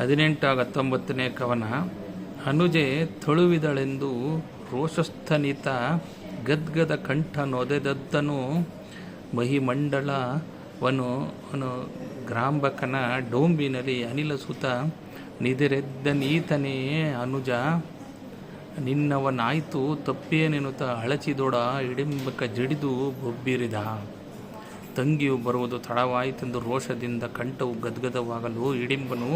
18-19ನೇ ಕವನ. ಅನುಜೆ ತಳುವಿದಳೆಂದು ರೋಷಸ್ಥನಿತ ಗದ್ಗದ ಕಂಠ ನೊದೆದದ್ದನು ಮಹಿಮಂಡಲವನು ಗ್ರಾಂಬಕನ ಡೊಂಬಿನಲ್ಲಿ ಅನಿಲ ಸುತ ನಿದರೆದ್ದನೀತನೇ ಅನುಜ ನಿನ್ನವನಾಯ್ತು ತಪ್ಪೇನೆನುತ ಅಳಚಿದೊಡ ಇಡಿಂಬಕ ಜಡಿದು ಬೊಬ್ಬಿರಿದ. ತಂಗಿಯು ಬರುವುದು ತಡವಾಯಿತೆಂದು ರೋಷದಿಂದ ಕಂಠವು ಗದ್ಗದವಾಗಲು ಇಡಿಂಬನು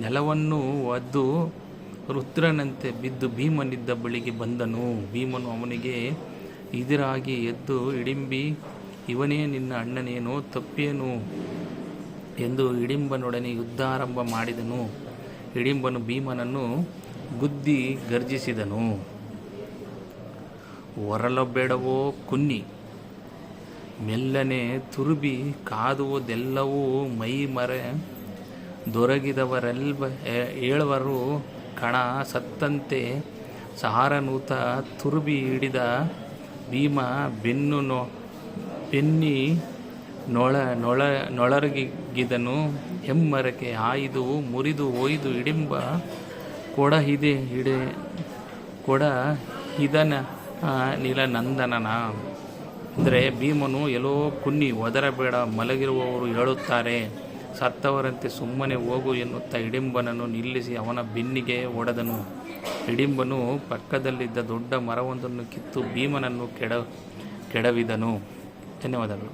ನೆಲವನ್ನು ಒದ್ದು ರುದ್ರನಂತೆ ಬಿದ್ದು ಭೀಮನಿದ್ದ ಬಳಿಗೆ ಬಂದನು. ಭೀಮನು ಅವನಿಗೆ ಎದುರಾಗಿ ಎದ್ದು ಇಡಿಂಬಿ, ಇವನೇ ನಿನ್ನ ಅಣ್ಣನೇನು, ತಪ್ಪೇನು ಎಂದು ಇಡಿಂಬನೊಡನೆ ಯುದ್ಧಾರಂಭ ಮಾಡಿದನು. ಇಡಿಂಬನು ಭೀಮನನ್ನು ಗುದ್ದಿ ಗರ್ಜಿಸಿದನು. ಹೊರಲಬೇಡವೋ ಕುನ್ನಿ, ಮೆಲ್ಲನೆ ತುರುಬಿ ಕಾದುವುದೆಲ್ಲವೂ ಮೈ ಮರೆ ದೊರಗಿದವರೆಲ್ಲ ಏಳುವರು ಕಣ ಸತ್ತಂತೆ ಸಹಾರನೂತ ತುರುಬಿ ಹಿಡಿದ ಭೀಮ ಬೆನ್ನಿ ನೊಳರಗಿದನು. ಹೆಮ್ಮರಕೆ ಆಯ್ದು ಮುರಿದು ಒಯ್ದು ಇಡಿಂಬ ಕೊಡ ಹಿದನ ನೀಲನಂದನನ. ಅಂದರೆ ಭೀಮನು, ಎಲ್ಲೋ ಕುನ್ನಿ, ಒದರಬೇಡ, ಮಲಗಿರುವವರು ಹೇಳುತ್ತಾರೆ, ಸತ್ತವರಂತೆ ಸುಮ್ಮನೆ ಹೋಗು ಎನ್ನುತ್ತಾ ಇಡಿಂಬನನ್ನು ನಿಲ್ಲಿಸಿ ಅವನ ಬೆನ್ನಿಗೆ ಹೊಡೆದನು. ಇಡಿಂಬನು ಪಕ್ಕದಲ್ಲಿದ್ದ ದೊಡ್ಡ ಮರವೊಂದನ್ನು ಕಿತ್ತು ಭೀಮನನ್ನು ಕೆಡವಿದನು. ಧನ್ಯವಾದಗಳು.